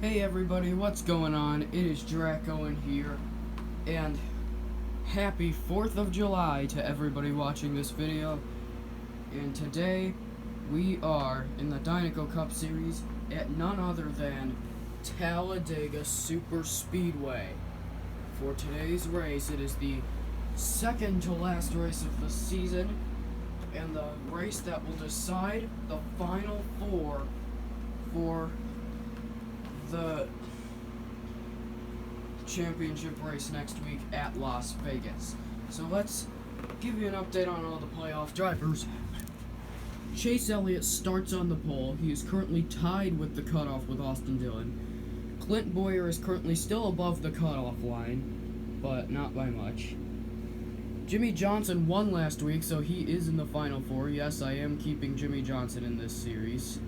Hey everybody, what's going on? It is Dinaco in here, and happy 4th of July to everybody watching this video. And today, we are in the Dinaco Cup Series at none other than Talladega Super Speedway. For today's race, it is the second to last race of the season, and the race that will decide the final four for the championship race next week at Las Vegas. So let's give you an update on all the playoff drivers. Chase Elliott starts on the pole. He is currently tied with the cutoff with Austin Dillon. Clint Bowyer is currently still above the cutoff line, but not by much. Jimmie Johnson won last week, so he is in the final four. Yes, I am keeping Jimmie Johnson in this series.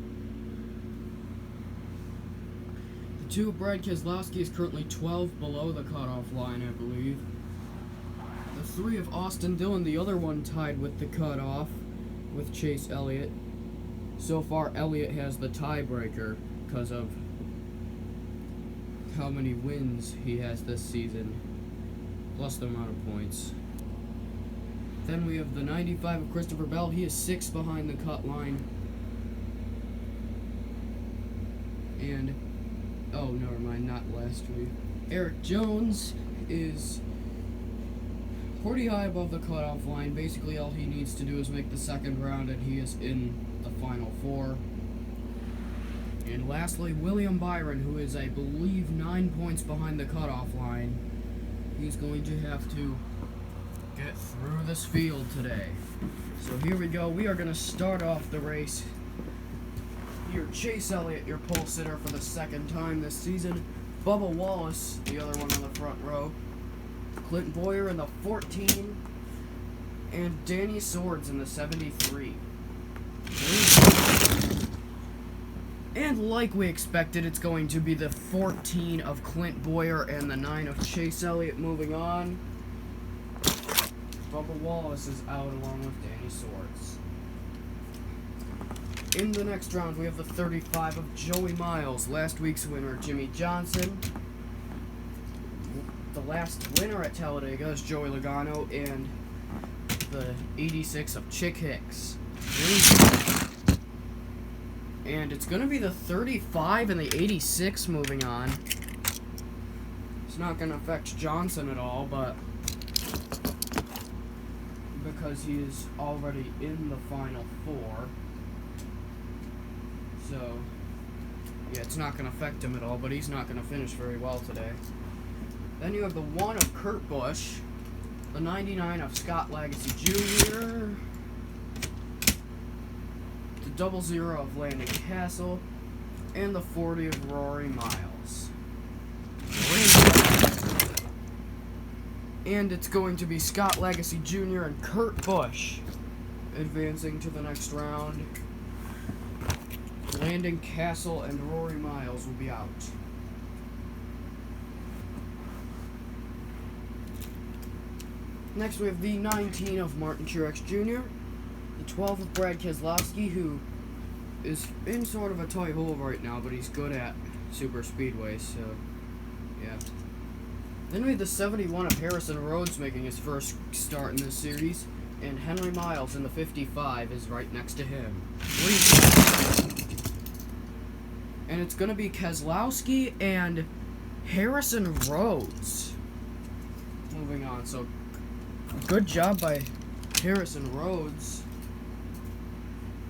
Two, Brad Keselowski is currently 12 below the cutoff line, I believe. The three of Austin Dillon, the other one tied with the cutoff with Chase Elliott. So far, Elliott has the tiebreaker because of how many wins he has this season, plus the amount of points. Then we have the 95 of Christopher Bell. He is 6 behind the cut line. And oh, never mind, not last week. Eric Jones is pretty high above the cutoff line. Basically, all he needs to do is make the second round, and he is in the final four. And lastly, William Byron, who is, I believe, 9 points behind the cutoff line. He's going to have to get through this field today. So here we go. We are going to start off the race. Your Chase Elliott, your pole sitter for the second time this season. Bubba Wallace, the other one on the front row. Clint Bowyer in the 14. And Danny Swords in the 73. And like we expected, it's going to be the 14 of Clint Bowyer and the 9 of Chase Elliott moving on. Bubba Wallace is out along with Danny Swords. In the next round, we have the 35 of Joey Miles, last week's winner, Jimmie Johnson. The last winner at Talladega is Joey Logano, and the 86 of Chick Hicks. And it's going to be the 35 and the 86 moving on. It's not going to affect Johnson at all, but because he is already in the final four. So, yeah, it's not going to affect him at all, but he's not going to finish very well today. Then you have the 1 of Kurt Busch, the 99 of Scott Lagasse Jr., the 00 of Landon Castle, and the 40 of Rory Miles. And it's going to be Scott Lagasse Jr. and Kurt Busch advancing to the next round. Landon Castle and Rory Miles will be out. Next we have the 19 of Martin Truex Jr., the 12 of Brad Keselowski, who is in sort of a tight hole right now, but he's good at super speedways, so yeah. Then we have the 71 of Harrison Rhodes making his first start in this series, and Henry Miles in the 55 is right next to him. And it's going to be Keselowski and Harrison Rhodes moving on. So, good job by Harrison Rhodes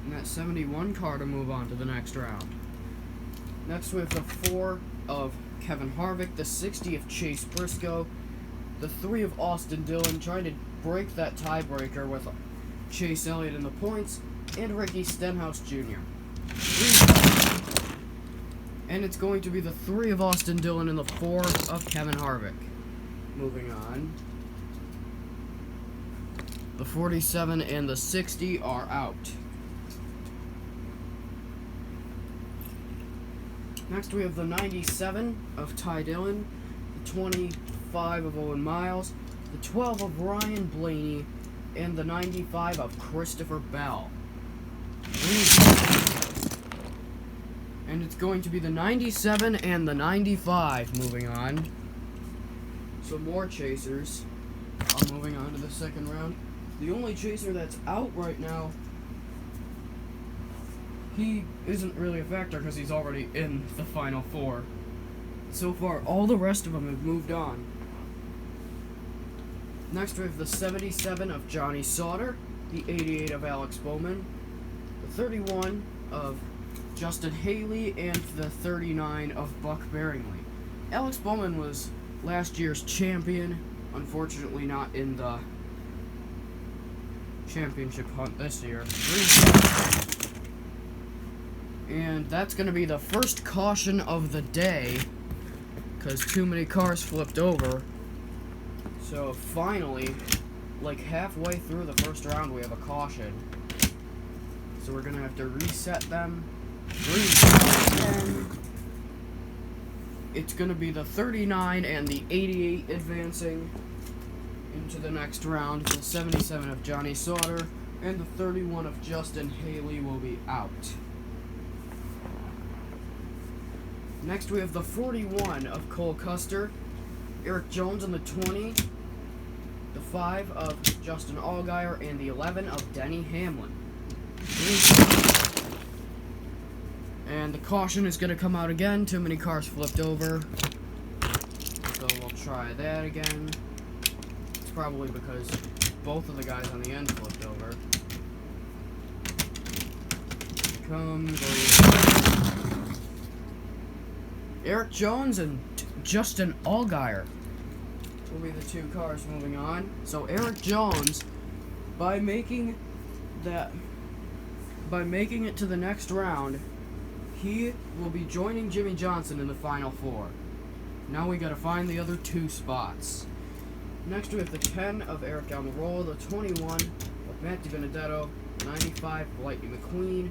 in that 71 car to move on to the next round. Next we have the 4 of Kevin Harvick, the 60 of Chase Briscoe, the 3 of Austin Dillon, trying to break that tiebreaker with Chase Elliott in the points, and Ricky Stenhouse Jr. And it's going to be the 3 of Austin Dillon and the 4 of Kevin Harvick. Moving on. The 47 and the 60 are out. Next we have the 97 of Ty Dillon, the 25 of Owen Miles, the 12 of Ryan Blaney, and the 95 of Christopher Bell. And it's going to be the 97 and the 95 moving on. So more chasers are moving on to the second round. The only chaser that's out right now, he isn't really a factor because he's already in the final four. So far, all the rest of them have moved on. Next we have the 77 of Johnny Sauter, the 88 of Alex Bowman, the 31 of Justin Haley, and the 39 of Buck Bearingley. Alex Bowman was last year's champion, unfortunately not in the championship hunt this year. And that's going to be the first caution of the day, because too many cars flipped over. So finally, like halfway through the first round, we have a caution. So we're going to have to reset them. It's going to be the 39 and the 88 advancing into the next round. The 77 of Johnny Sauter and the 31 of Justin Haley will be out. Next we have the 41 of Cole Custer, Eric Jones on the 20, the 5 of Justin Allgaier, and the 11 of Denny Hamlin. And the caution is going to come out again. Too many cars flipped over. So we'll try that again. It's probably because both of the guys on the end flipped over. Eric Jones and Justin Allgaier will be the two cars moving on. So Eric Jones, by making it to the next round, he will be joining Jimmy Johnson in the final four. Now we gotta find the other two spots. Next we have the 10 of Eric Almirola, the 21 of Matt DiBenedetto, the 95 of Lightning McQueen,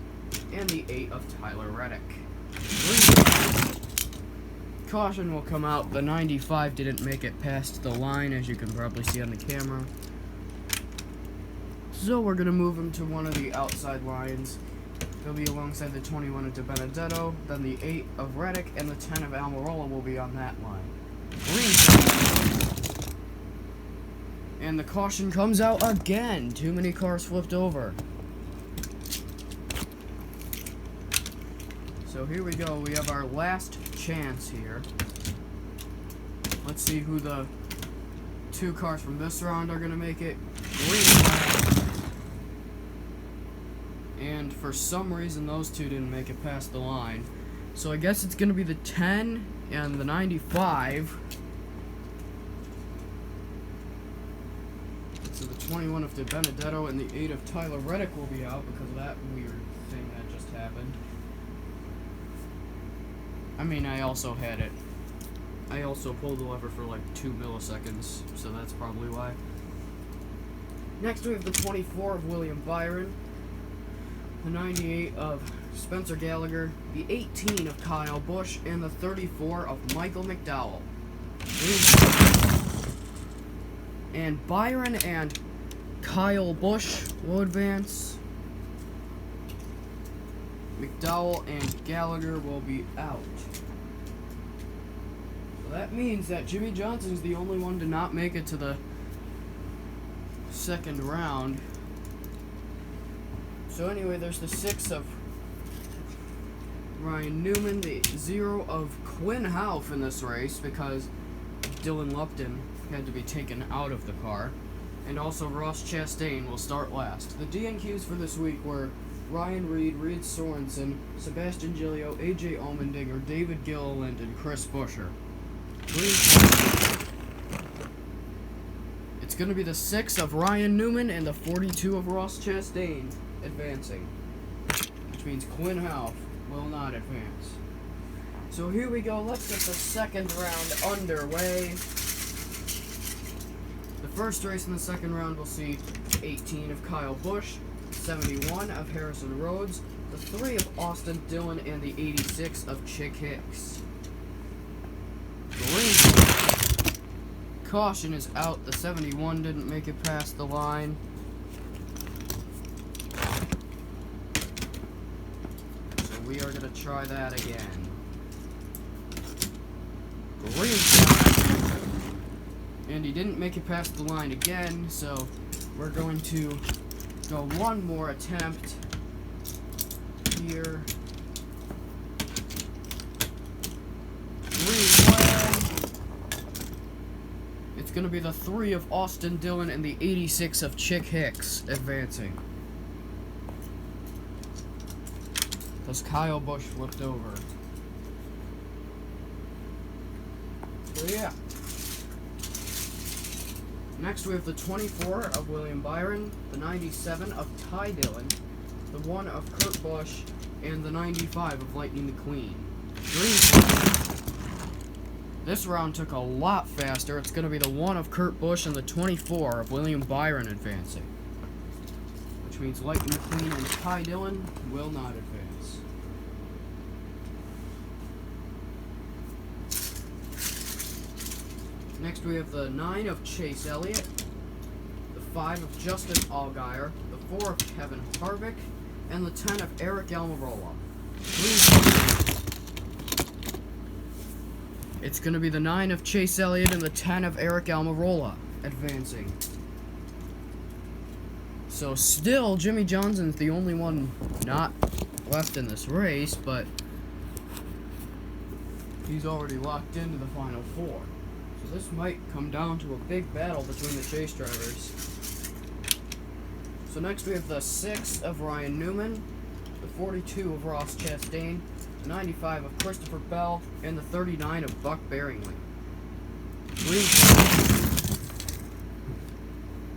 and the 8 of Tyler Reddick. Caution will come out. The 95 didn't make it past the line, as you can probably see on the camera. So we're gonna move him to one of the outside lines. He'll be alongside the 21 of DiBenedetto, then the 8 of Reddick, and the 10 of Almirola will be on that line. And the caution comes out again. Too many cars flipped over. So here we go. We have our last chance here. Let's see who the two cars from this round are going to make it. And for some reason, those two didn't make it past the line. So I guess it's going to be the 10 and the 95. So the 21 of DiBenedetto and the 8 of Tyler Reddick will be out because of that weird thing that just happened. I mean, I also had it. I also pulled the lever for like 2 milliseconds, so that's probably why. Next we have the 24 of William Byron, the 98 of Spencer Gallagher, the 18 of Kyle Busch, and the 34 of Michael McDowell. And Byron and Kyle Busch will advance. McDowell and Gallagher will be out. So that means that Jimmy Johnson is the only one to not make it to the second round. So anyway, there's the 6 of Ryan Newman, the 0 of Quinn Houff in this race because Dylan Lupton had to be taken out of the car. And also Ross Chastain will start last. The DNQs for this week were Ryan Reed, Reed Sorensen, Sebastian Gilio, AJ Allmendinger, David Gilliland, and Chris Buescher. It's going to be the 6 of Ryan Newman and the 42 of Ross Chastain advancing, which means Quinn Houff will not advance. So here we go. Let's get the second round underway. The first race in the second round will see 18 of Kyle Busch, 71 of Harrison Rhodes, the 3 of Austin Dillon, and the 86 of Chick Hicks. Caution is out. The 71 didn't make it past the line. So we are going gonna try that again. Green flag. And he didn't make it past the line again, so we're going to go one more attempt here. Green flag. It's going to be the 3 of Austin Dillon and the 86 of Chick Hicks advancing. Because Kyle Busch flipped over. So yeah. Next we have the 24 of William Byron, the 97 of Ty Dillon, the 1 of Kurt Busch, and the 95 of Lightning McQueen. This round took a lot faster. It's going to be the 1 of Kurt Busch and the 24 of William Byron advancing. Which means Lightning McQueen and Ty Dillon will not advance. Next we have the 9 of Chase Elliott, the 5 of Justin Allgaier, the 4 of Kevin Harvick, and the 10 of Eric Almirola. It's going to be the 9 of Chase Elliott and the 10 of Eric Almirola advancing. So still, Jimmy Johnson's the only one not left in this race, but he's already locked into the final 4. So this might come down to a big battle between the chase drivers. So next we have the 6 of Ryan Newman, the 42 of Ross Chastain, the 95 of Christopher Bell, and the 39 of Buck Bearingly.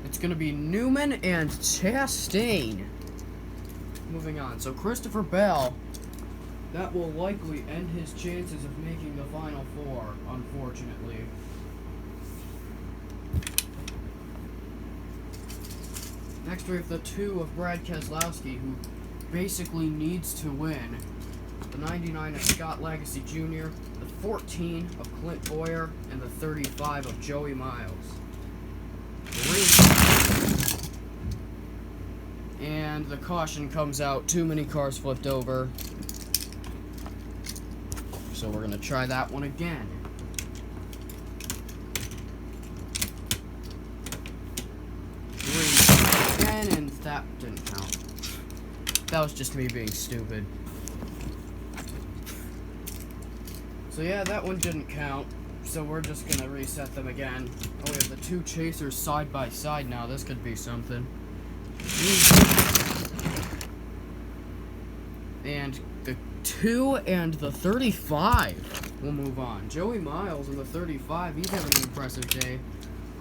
It's going to be Newman and Chastain. Moving on. So Christopher Bell, that will likely end his chances of making the final 4, unfortunately. Next we have the 2 of Brad Keselowski, who basically needs to win. The 99 of Scott Lagasse Jr., the 14 of Clint Bowyer, and the 35 of Joey Miles. And the caution comes out. Too many cars flipped over. So we're going to try that one again. And that didn't count. That was just me being stupid. So yeah, that one didn't count. So we're just gonna reset them again. Oh, we have the 2 chasers side by side now. This could be something. And the 2 and the 35 will move on. Joey Miles and the 35, he's having an impressive day.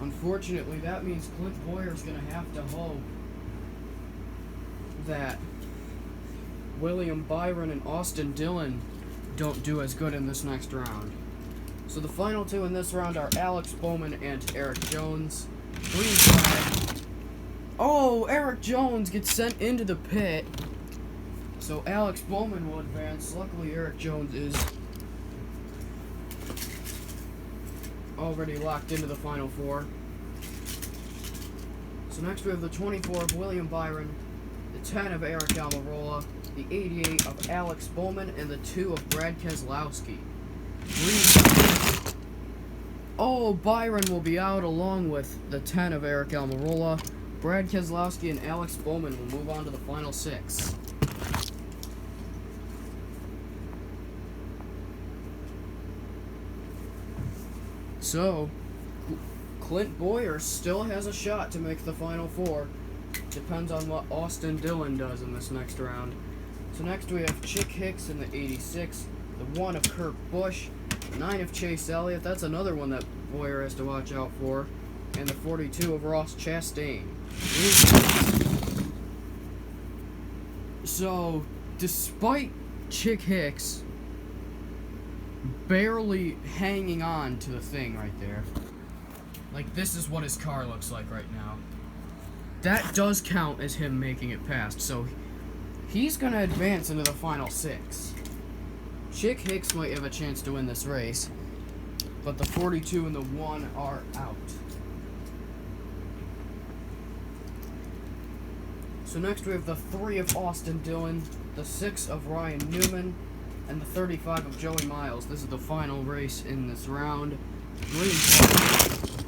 Unfortunately, that means Clint Bowyer's going to have to hope that William Byron and Austin Dillon don't do as good in this next round. So the final 2 in this round are Alex Bowman and Eric Jones. Green flag. Oh, Eric Jones gets sent into the pit. So Alex Bowman will advance. Luckily, Eric Jones is already locked into the final 4. So next we have the 24 of William Byron, the 10 of Eric Almirola, the 88 of Alex Bowman, and the 2 of Brad Keselowski. Oh, Byron will be out along with the 10 of Eric Almirola. Brad Keselowski and Alex Bowman will move on to the final 6. So, Clint Bowyer still has a shot to make the final 4. Depends on what Austin Dillon does in this next round. So next we have Chick Hicks in the 86, the 1 of Kurt Busch, the 9 of Chase Elliott, that's another one that Bowyer has to watch out for, and the 42 of Ross Chastain. So, despite Chick Hicks barely hanging on to the thing right there, like this is what his car looks like right now, that does count as him making it past, so he's going to advance into the final 6. Chick Hicks might have a chance to win this race, but the 42 and the 1 are out. So next we have the 3 of Austin Dillon, the 6 of Ryan Newman, and the 35 of Joey Miles. This is the final race in this round. Green flag.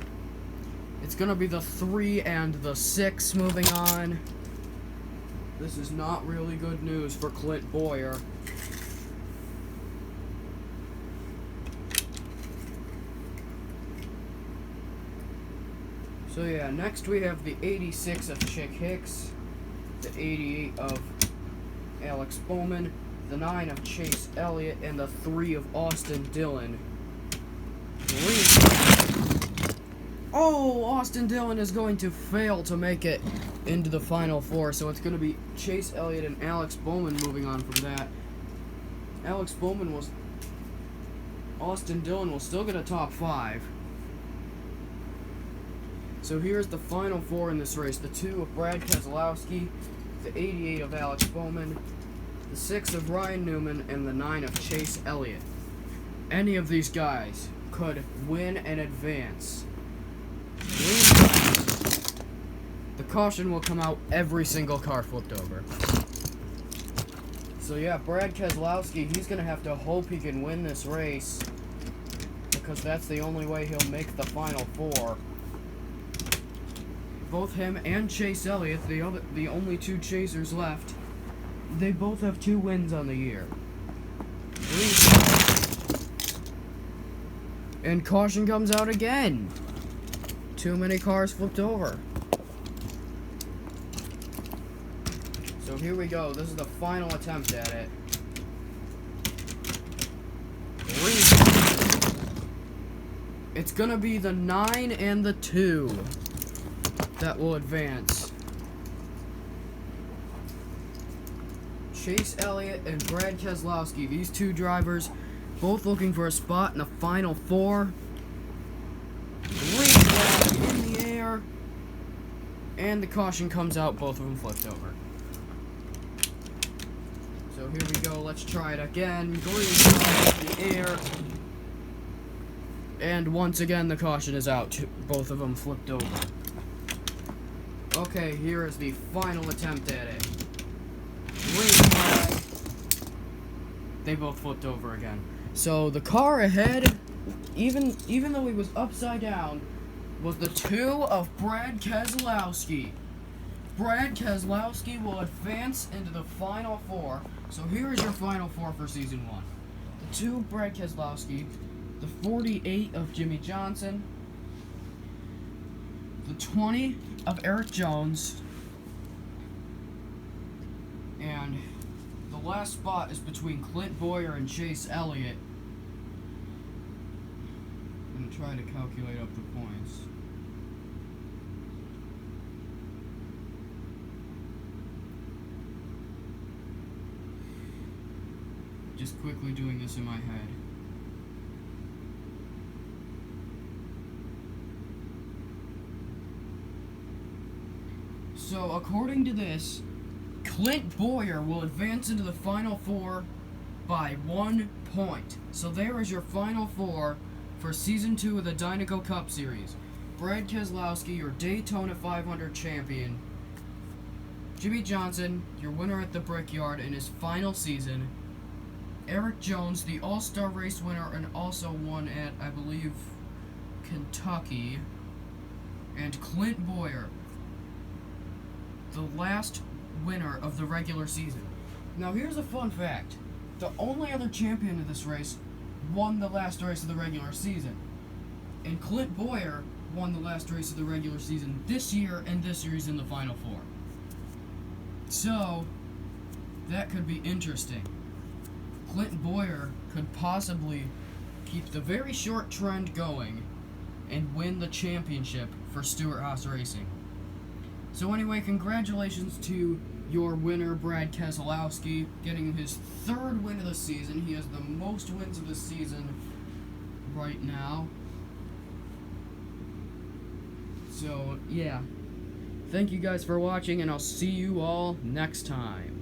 It's gonna be the 3 and the 6 moving on. This is not really good news for Clint Boyer. So yeah, next we have the 86 of Chick Hicks, the 88 of Alex Bowman, the 9 of Chase Elliott, and the 3 of Austin Dillon. Oh, Austin Dillon is going to fail to make it into the final 4, so it's going to be Chase Elliott and Alex Bowman moving on from that. Austin Dillon will still get a top 5. So here's the final 4 in this race. The 2 of Brad Keselowski, the 88 of Alex Bowman, the 6 of Ryan Newman, and the 9 of Chase Elliott. Any of these guys could win and advance. The caution will come out every single car flipped over. So yeah, Brad Keselowski, he's going to have to hope he can win this race, because that's the only way he'll make the final 4. Both him and Chase Elliott, the only 2 chasers left, they both have 2 wins on the year. And caution comes out again. Too many cars flipped over. So here we go. This is the final attempt at it. It's gonna be the 9 and the 2 that will advance. Chase Elliott and Brad Keselowski, these 2 drivers, both looking for a spot in the final 4. Green flag in the air, and the caution comes out, both of them flipped over. So here we go, let's try it again. Green flag in the air, and once again the caution is out, both of them flipped over. Okay, here is the final attempt at it. Green flag. They both flipped over again. So the car ahead, even though he was upside down, was the 2 of Brad Keselowski. Brad Keselowski will advance into the final 4. So here is your final 4 for season 1. The 2 of Brad Keselowski, the 48 of Jimmy Johnson, the 20 of Eric Jones, and the last spot is between Clint Boyer and Chase Elliott. I'm going to try to calculate up the points. Just quickly doing this in my head. So, according to this, Clint Boyer will advance into the final 4 by 1 point. So there is your final 4 for Season 2 of the Dinaco Cup Series. Brad Keselowski, your Daytona 500 champion. Jimmy Johnson, your winner at the Brickyard in his final season. Eric Jones, the All-Star Race winner and also won at, I believe, Kentucky. And Clint Boyer, the last winner of the regular season. Now here's a fun fact. The only other champion of this race won the last race of the regular season. And Clint Boyer won the last race of the regular season this year, and this year he's in the final 4. So, that could be interesting. Clint Boyer could possibly keep the very short trend going and win the championship for Stewart-Haas Racing. So anyway, congratulations to your winner, Brad Keselowski, getting his 3rd win of the season. He has the most wins of the season right now. So, yeah. Thank you guys for watching, and I'll see you all next time.